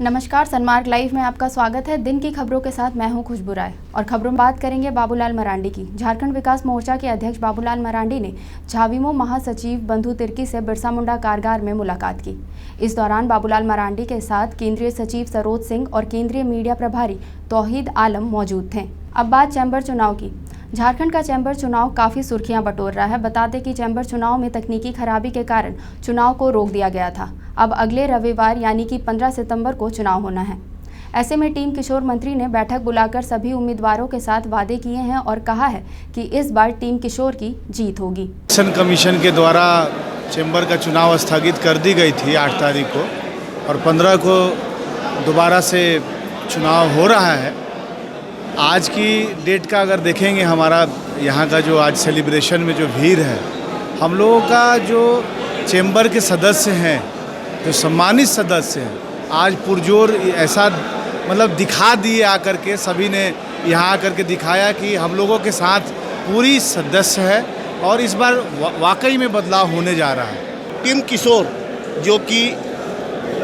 नमस्कार, सनमार्ग लाइव में आपका स्वागत है। दिन की खबरों के साथ मैं हूं खुशबू राय और खबरों में बात करेंगे बाबूलाल मरांडी की। झारखंड विकास मोर्चा के अध्यक्ष बाबूलाल मरांडी ने झाविमो महासचिव बंधु तिर्की से बिरसा मुंडा कारागार में मुलाकात की। इस दौरान बाबूलाल मरांडी के साथ केंद्रीय सचिव सरोज सिंह और केंद्रीय मीडिया प्रभारी तौहीद आलम मौजूद थे। अब बात चैम्बर चुनाव की। झारखंड का चैम्बर चुनाव काफ़ी सुर्खियां बटोर रहा है। बता दें कि चैम्बर चुनाव में तकनीकी खराबी के कारण चुनाव को रोक दिया गया था। अब अगले रविवार यानी कि 15 सितंबर को चुनाव होना है। ऐसे में टीम किशोर मंत्री ने बैठक बुलाकर सभी उम्मीदवारों के साथ वादे किए हैं और कहा है कि इस बार टीम किशोर की जीत होगी। इलेक्शन कमीशन के द्वारा चैम्बर का चुनाव स्थगित कर दी गई थी 8 तारीख को और 15 को दोबारा से चुनाव हो रहा है। आज की डेट का अगर देखेंगे, हमारा यहाँ का जो आज सेलिब्रेशन में जो भीड़ है, हम लोगों का जो चैम्बर के सदस्य हैं, जो सम्मानित सदस्य हैं, आज पुरजोर ऐसा मतलब दिखा दिए आकर के, सभी ने यहाँ आकर के दिखाया कि हम लोगों के साथ पूरी सदस्य है और इस बार वाकई में बदलाव होने जा रहा है। टीम किशोर जो कि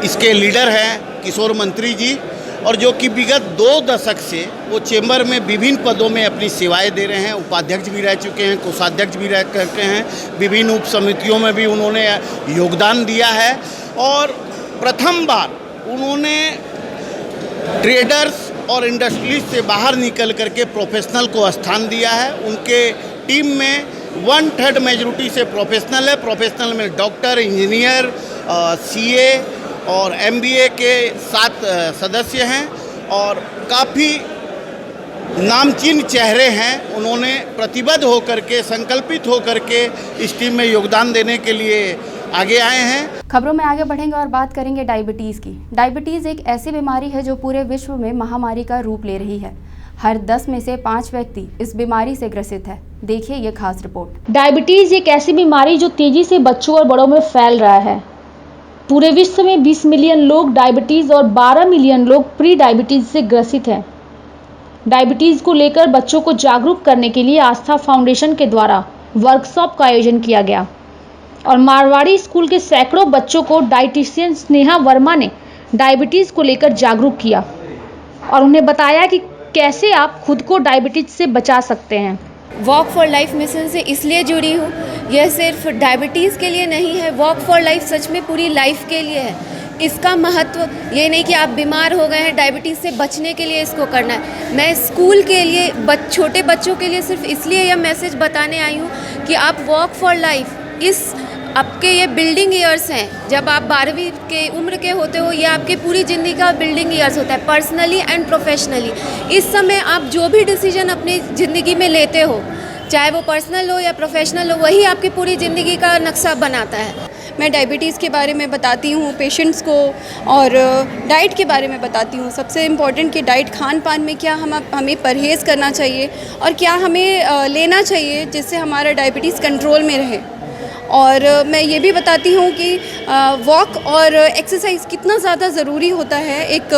इसके लीडर हैं किशोर मंत्री जी, और जो कि विगत 2 दशक से वो चैम्बर में विभिन्न पदों में अपनी सेवाएं दे रहे हैं। उपाध्यक्ष भी रह चुके हैं, कोषाध्यक्ष भी रह चुके हैं, विभिन्न उप समितियों में भी उन्होंने योगदान दिया है और प्रथम बार उन्होंने ट्रेडर्स और इंडस्ट्रीज से बाहर निकल करके प्रोफेशनल को स्थान दिया है। उनके टीम में 1/3 मेजॉरिटी से प्रोफेशनल है। प्रोफेशनल में डॉक्टर, इंजीनियर, सीए और एमबीए के 7 सदस्य हैं और काफ़ी नामचीन चेहरे हैं। उन्होंने प्रतिबद्ध होकर के, संकल्पित होकर के इस टीम में योगदान देने के लिए आगे आए हैं। खबरों में आगे बढ़ेंगे और बात करेंगे डायबिटीज़ की। डायबिटीज़ एक ऐसी बीमारी है जो पूरे विश्व में महामारी का रूप ले रही है। हर 10 में से 5 व्यक्ति इस बीमारी से ग्रसित है। देखिए ये खास रिपोर्ट। डायबिटीज़ एक ऐसी बीमारी जो तेजी से बच्चों और बड़ों में फैल रहा है। पूरे विश्व में 20 मिलियन लोग डायबिटीज़ और 12 मिलियन लोग प्री डायबिटीज़ से ग्रसित हैं। डायबिटीज़ को लेकर बच्चों को जागरूक करने के लिए आस्था फाउंडेशन के द्वारा वर्कशॉप का आयोजन किया गया और मारवाड़ी स्कूल के सैकड़ों बच्चों को डाइटिशियन स्नेहा वर्मा ने डायबिटीज़ को लेकर जागरूक किया और उन्हें बताया कि कैसे आप खुद को डायबिटीज़ से बचा सकते हैं। वॉक फॉर लाइफ मिशन से इसलिए जुड़ी हूँ, यह सिर्फ डायबिटीज़ के लिए नहीं है, वॉक फॉर लाइफ सच में पूरी लाइफ के लिए है। इसका महत्व ये नहीं कि आप बीमार हो गए हैं, डायबिटीज़ से बचने के लिए इसको करना है। मैं स्कूल के लिए छोटे बच्चों के लिए सिर्फ इसलिए यह मैसेज बताने आई हूँ कि आप वॉक फॉर लाइफ, इस आपके ये बिल्डिंग ईयर्स हैं, जब आप 12वीं के उम्र के होते हो, ये आपके पूरी ज़िंदगी का बिल्डिंग ईयर्स होता है, पर्सनली एंड प्रोफेशनली। इस समय आप जो भी डिसीजन अपनी ज़िंदगी में लेते हो, चाहे वो पर्सनल हो या प्रोफेशनल हो, वही आपकी पूरी ज़िंदगी का नक्शा बनाता है। मैं डायबिटीज़ के बारे में बताती हूँ पेशेंट्स को और डाइट के बारे में बताती हूँ। सबसे इम्पॉर्टेंट कि डाइट, खान पान में क्या हमें परहेज़ करना चाहिए और क्या हमें लेना चाहिए जिससे हमारा डायबिटीज़ कंट्रोल में रहे। और मैं ये भी बताती हूँ कि वॉक और एक्सरसाइज कितना ज़्यादा ज़रूरी होता है एक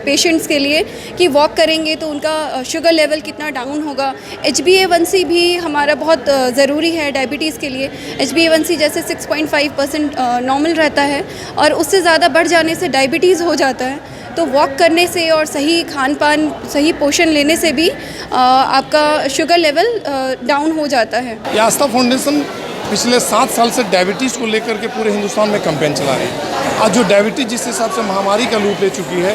पेशेंट्स के लिए, कि वॉक करेंगे तो उनका शुगर लेवल कितना डाउन होगा। HbA1c भी हमारा बहुत ज़रूरी है डायबिटीज़ के लिए। HbA1c जैसे 6.5% नॉर्मल रहता है और उससे ज़्यादा बढ़ जाने से डायबिटीज़ हो जाता है। तो वॉक करने से और सही खान पान, सही पोषण लेने से भी आपका शुगर लेवल डाउन हो जाता है। आस्था फाउंडेशन पिछले 7 साल से डायबिटीज़ को लेकर के पूरे हिंदुस्तान में कैंपेन चला रही है। आज जो डायबिटीज़ जिस हिसाब से महामारी का रूप ले चुकी है,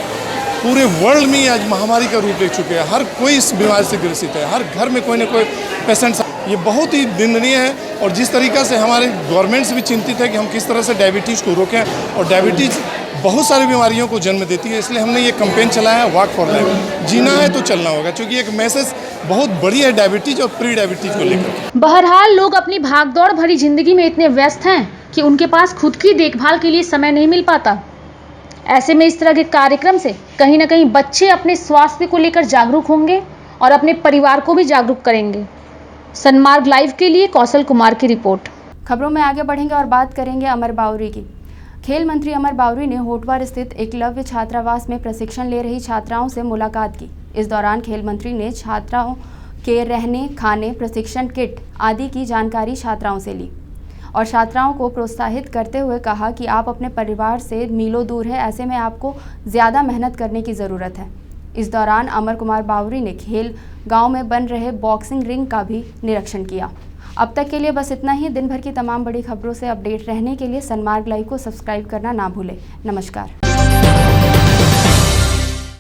पूरे वर्ल्ड में आज महामारी का रूप ले चुके हैं। हर कोई इस बीमारी से ग्रसित है, हर घर में कोई ना कोई पेशेंट। ये बहुत ही निंदनीय है और जिस तरीक़ा से हमारे गवर्नमेंट्स भी चिंतित है कि हम किस तरह से डायबिटीज़ को रोकें, और डायबिटीज़ बहुत सारी बीमारियों को जन्म देती है। इसलिए हमने ये कैंपेन चलाया है, वॉक फॉर लाइफ। जीना है तो चलना होगा, क्योंकि एक मैसेज बहुत बड़ी है डायबिटीज़ और प्री डायबिटीज़ को लेकर। बहरहाल लोग अपनी भागदौड़ भरी जिंदगी में इतने व्यस्त हैं कि उनके पास खुद की देखभाल के लिए समय नहीं मिल पाता। ऐसे में इस तरह के कार्यक्रम से कहीं ना कहीं बच्चे अपने स्वास्थ्य को लेकर जागरूक होंगे और अपने परिवार को भी जागरूक करेंगे। सनमार्ग लाइव के लिए कौशल कुमार की रिपोर्ट। खबरों में आगे बढ़ेंगे और बात करेंगे अमर बावरी की। खेल मंत्री अमर बावरी ने होटवार स्थित एकलव्य छात्रावास में प्रशिक्षण ले रही छात्राओं से मुलाकात की। इस दौरान खेल मंत्री ने छात्राओं के रहने, खाने, प्रशिक्षण किट आदि की जानकारी छात्राओं से ली और छात्राओं को प्रोत्साहित करते हुए कहा कि आप अपने परिवार से मीलों दूर है, ऐसे में आपको ज़्यादा मेहनत करने की ज़रूरत है। इस दौरान अमर कुमार बावरी ने खेल गांव में बन रहे बॉक्सिंग रिंग का भी निरीक्षण किया। अब तक के लिए बस इतना ही। दिन भर की तमाम बड़ी खबरों से अपडेट रहने के लिए सनमार्ग लाइव को सब्सक्राइब करना ना भूलें। नमस्कार।